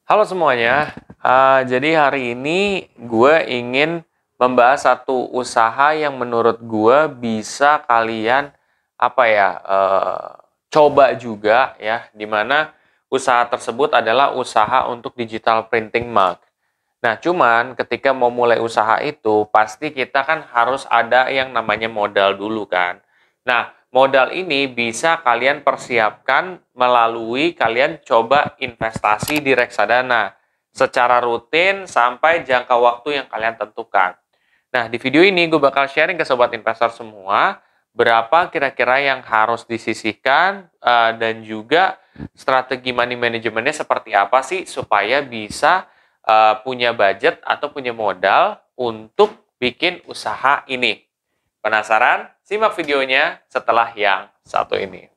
Halo semuanya, jadi hari ini gue ingin membahas satu usaha yang menurut gue bisa kalian coba juga ya, dimana usaha tersebut adalah usaha untuk digital printing mug. Nah, cuman ketika mau mulai usaha itu, pasti kita kan harus ada yang namanya modal dulu kan. Nah, modal ini bisa kalian persiapkan melalui kalian coba investasi di reksadana secara rutin sampai jangka waktu yang kalian tentukan. Nah, di video ini gue bakal sharing ke sobat investor semua berapa kira-kira yang harus disisihkan dan juga strategi money manajemennya seperti apa sih supaya bisa punya budget atau punya modal untuk bikin usaha ini. Penasaran? Simak videonya setelah yang satu ini.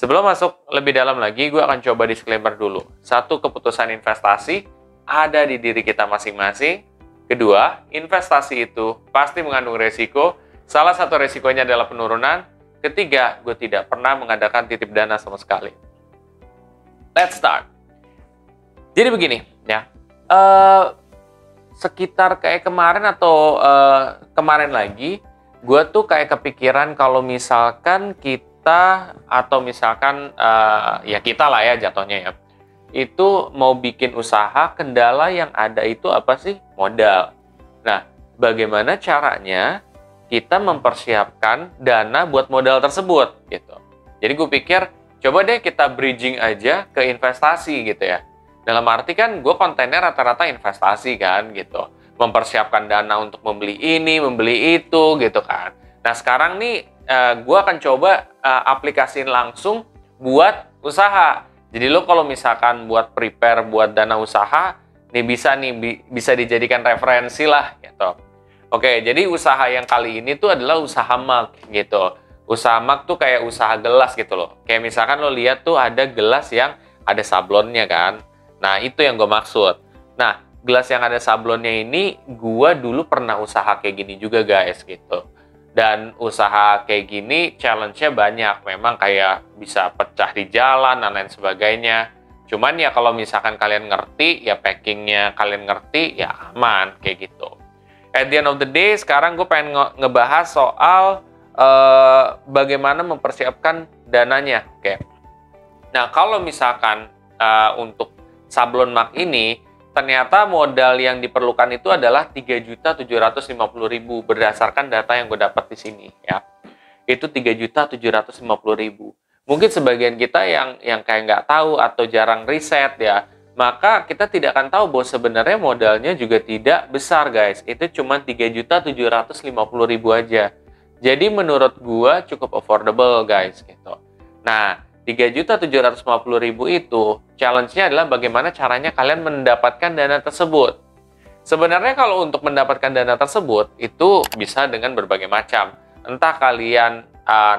Sebelum masuk lebih dalam lagi, gue akan coba disclaimer dulu. Satu, keputusan investasi ada di diri kita masing-masing. Kedua, investasi itu pasti mengandung resiko. Salah satu resikonya adalah penurunan. Ketiga, gue tidak pernah mengadakan titip dana sama sekali. Let's start. Jadi begini, ya. Sekitar kayak kemarin atau kemarin lagi, gue tuh kayak kepikiran kalau misalkan kita atau misalkan ya kita lah ya jatuhnya ya, itu mau bikin usaha, kendala yang ada itu apa sih? Modal. Nah, bagaimana caranya kita mempersiapkan dana buat modal tersebut gitu. Jadi gue pikir coba deh kita bridging aja ke investasi gitu ya. Dalam arti kan gue kontennya rata-rata investasi kan gitu, mempersiapkan dana untuk membeli ini, membeli itu gitu kan. Nah sekarang nih gue akan coba aplikasiin langsung buat usaha. Jadi lo kalau misalkan buat prepare buat dana usaha, nih bisa dijadikan referensi lah gitu. Oke, jadi usaha yang kali ini tuh adalah usaha mug gitu. Usaha mug tuh kayak usaha gelas gitu loh. Kayak misalkan lo lihat tuh ada gelas yang ada sablonnya kan. Nah itu yang gue maksud. Nah gelas yang ada sablonnya ini gue dulu pernah usaha kayak gini juga guys gitu. Dan usaha kayak gini challenge-nya banyak. Memang kayak bisa pecah di jalan dan lain sebagainya. Cuman ya kalau misalkan kalian ngerti, ya packingnya kalian ngerti, ya aman kayak gitu. At the end of the day, sekarang gue pengen ngebahas soal bagaimana mempersiapkan dananya. Oke. Nah kalau misalkan untuk sablon mug ini, ternyata modal yang diperlukan itu adalah 3.750.000 berdasarkan data yang gue dapat di sini ya. Itu 3.750.000. Mungkin sebagian kita yang kayak nggak tahu atau jarang riset ya, maka kita tidak akan tahu bahwa sebenarnya modalnya juga tidak besar guys. Itu cuma 3.750.000 aja. Jadi menurut gue cukup affordable guys gitu. Nah 3.750.000 itu challenge-nya adalah bagaimana caranya kalian mendapatkan dana tersebut. Sebenarnya kalau untuk mendapatkan dana tersebut itu bisa dengan berbagai macam. Entah kalian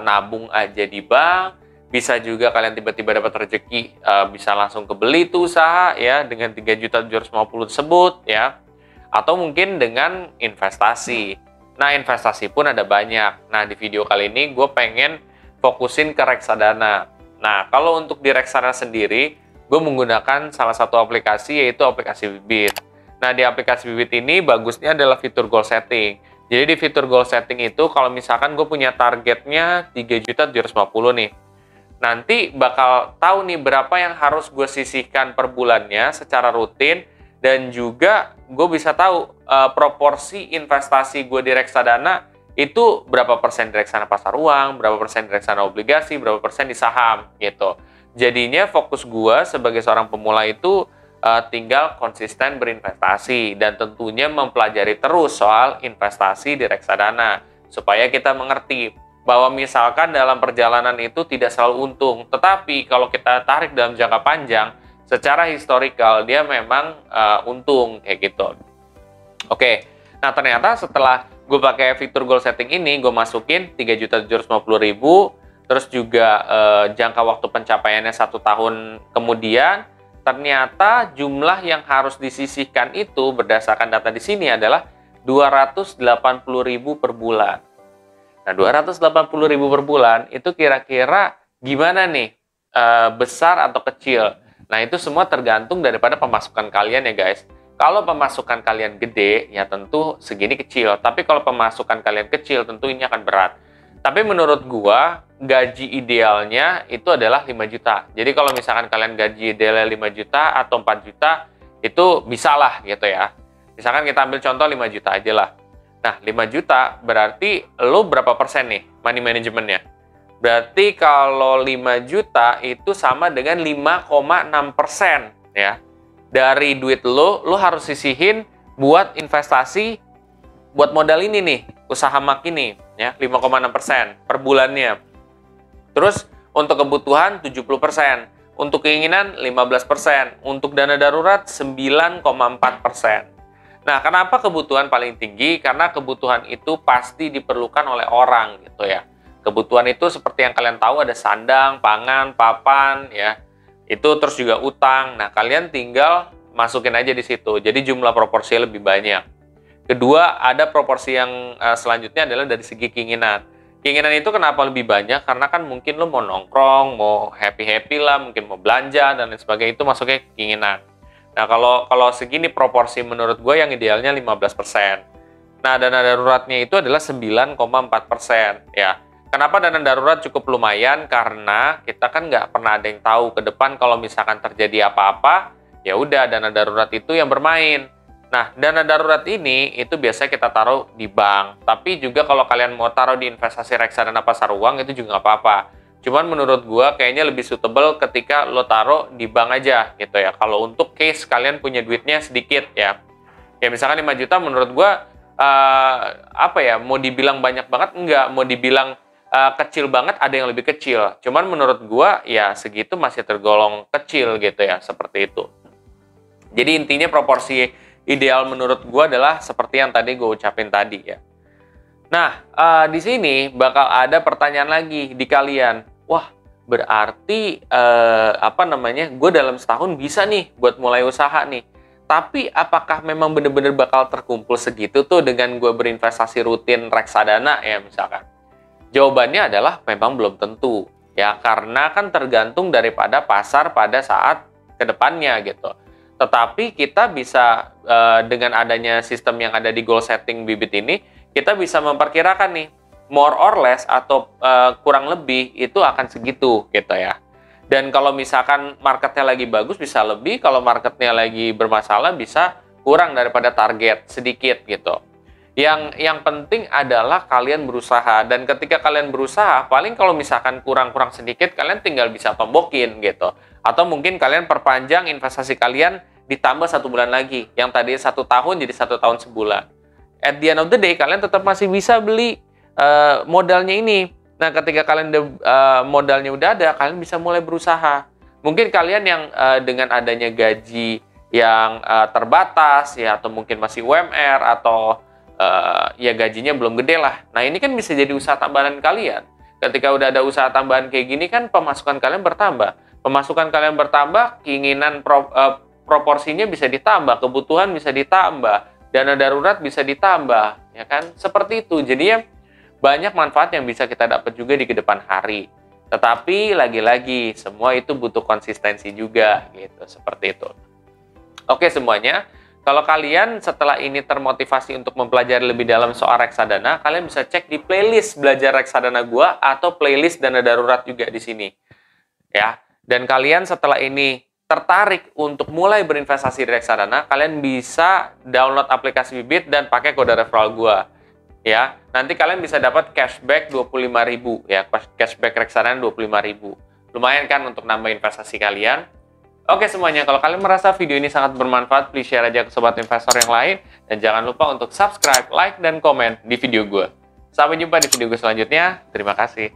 nabung aja di bank, bisa juga kalian tiba-tiba dapat rezeki bisa langsung kebeli tuh usaha ya dengan 3.750 tersebut ya. Atau mungkin dengan investasi. Nah, investasi pun ada banyak. Nah, di video kali ini gue pengen fokusin ke reksadana. Nah, kalau untuk di reksadana sendiri, gue menggunakan salah satu aplikasi yaitu aplikasi Bibit. Nah, di aplikasi Bibit ini bagusnya adalah fitur goal setting. Jadi di fitur goal setting itu kalau misalkan gue punya targetnya 3.750 nih. Nanti bakal tahu nih berapa yang harus gue sisihkan per bulannya secara rutin dan juga gue bisa tahu proporsi investasi gue di reksadana itu berapa persen di reksadana pasar uang, berapa persen di reksadana obligasi, berapa persen di saham gitu. Jadinya fokus gue sebagai seorang pemula itu tinggal konsisten berinvestasi dan tentunya mempelajari terus soal investasi di reksadana supaya kita mengerti bahwa misalkan dalam perjalanan itu tidak selalu untung, tetapi kalau kita tarik dalam jangka panjang, secara historical dia memang untung kayak gitu. Oke, nah ternyata setelah gue pakai fitur goal setting ini, gue masukin 3.750.000, terus juga jangka waktu pencapaiannya 1 tahun kemudian, ternyata jumlah yang harus disisihkan itu berdasarkan data di sini adalah 280.000 per bulan. Nah, 280.000 per bulan itu kira-kira gimana nih? Besar atau kecil? Nah, itu semua tergantung daripada pemasukan kalian ya guys. Kalau pemasukan kalian gede, ya tentu segini kecil. Tapi kalau pemasukan kalian kecil, tentu ini akan berat. Tapi menurut gua, gaji idealnya itu adalah 5 juta. Jadi kalau misalkan kalian gaji idealnya 5 juta atau 4 juta, itu bisalah gitu ya. Misalkan kita ambil contoh 5 juta aja lah. Nah, 5 juta berarti lo berapa persen nih money managementnya? Berarti kalau 5 juta itu sama dengan 5,6% ya. Dari duit lo harus sisihin buat investasi, buat modal ini nih, usaha mak ini ya, 5,6% per bulannya. Terus untuk kebutuhan 70%, untuk keinginan 15%, untuk dana darurat 9,4%. Nah, kenapa kebutuhan paling tinggi? Karena kebutuhan itu pasti diperlukan oleh orang gitu ya. Kebutuhan itu seperti yang kalian tahu ada sandang, pangan, papan ya. Itu terus juga utang. Nah, kalian tinggal masukin aja di situ. Jadi jumlah proporsi lebih banyak. Kedua, ada proporsi yang selanjutnya adalah dari segi keinginan. Keinginan itu kenapa lebih banyak? Karena kan mungkin lo mau nongkrong, mau happy-happy lah, mungkin mau belanja dan lain sebagainya, itu masuknya keinginan. Nah, kalau segini proporsi menurut gue yang idealnya 15%. Nah, dana daruratnya itu adalah 9,4% ya. Kenapa dana darurat cukup lumayan? Karena kita kan nggak pernah ada yang tahu ke depan kalau misalkan terjadi apa-apa, ya udah dana darurat itu yang bermain. Nah, dana darurat ini itu biasanya kita taruh di bank. Tapi juga kalau kalian mau taruh di investasi reksadana pasar uang itu juga nggak apa-apa. Cuman menurut gua kayaknya lebih suitable ketika lo taruh di bank aja gitu ya. Kalau untuk case kalian punya duitnya sedikit ya. Ya misalkan 5 juta menurut gua apa ya, mau dibilang banyak banget enggak, mau dibilang kecil banget ada yang lebih kecil. Cuman menurut gua ya segitu masih tergolong kecil gitu ya, seperti itu. Jadi intinya proporsi ideal menurut gua adalah seperti yang tadi gue ucapin tadi ya. Nah, di sini bakal ada pertanyaan lagi di kalian. Wah, berarti gue dalam setahun bisa nih buat mulai usaha nih. Tapi apakah memang benar-benar bakal terkumpul segitu tuh dengan gue berinvestasi rutin reksadana ya misalkan? Jawabannya adalah memang belum tentu ya, karena kan tergantung daripada pasar pada saat kedepannya gitu. Tetapi kita bisa dengan adanya sistem yang ada di goal setting Bibit ini, kita bisa memperkirakan nih more or less atau kurang lebih itu akan segitu gitu ya. Dan kalau misalkan marketnya lagi bagus bisa lebih, kalau marketnya lagi bermasalah bisa kurang daripada target sedikit gitu. Yang penting adalah kalian berusaha, dan ketika kalian berusaha paling kalau misalkan kurang-kurang sedikit kalian tinggal bisa tombokin gitu. Atau mungkin kalian perpanjang investasi kalian ditambah 1 bulan lagi, yang tadi 1 tahun jadi 1 tahun sebulan. At the end of the day kalian tetap masih bisa beli modalnya ini. Nah, ketika kalian modalnya udah ada, kalian bisa mulai berusaha. Mungkin kalian yang dengan adanya gaji yang terbatas ya, atau mungkin masih UMR atau ya gajinya belum gede lah. Nah, ini kan bisa jadi usaha tambahan kalian. Ketika udah ada usaha tambahan kayak gini kan pemasukan kalian bertambah. Pemasukan kalian bertambah, keinginan proporsinya bisa ditambah, kebutuhan bisa ditambah, dana darurat bisa ditambah, ya kan? Seperti itu. Jadi ya banyak manfaat yang bisa kita dapat juga di kedepan hari. Tetapi lagi-lagi semua itu butuh konsistensi juga gitu, seperti itu. Oke semuanya, kalau kalian setelah ini termotivasi untuk mempelajari lebih dalam soal reksadana, kalian bisa cek di playlist belajar reksadana gua atau playlist dana darurat juga di sini. Ya, dan kalian setelah ini tertarik untuk mulai berinvestasi di reksadana, kalian bisa download aplikasi Bibit dan pakai kode referral gua. Ya, nanti kalian bisa dapat cashback 25.000 ya, cashback reksadana 25.000. Lumayan kan untuk nambah investasi kalian. Oke semuanya, kalau kalian merasa video ini sangat bermanfaat, please share aja ke sobat investor yang lain. Dan jangan lupa untuk subscribe, like, dan komen di video gue. Sampai jumpa di video gue selanjutnya. Terima kasih.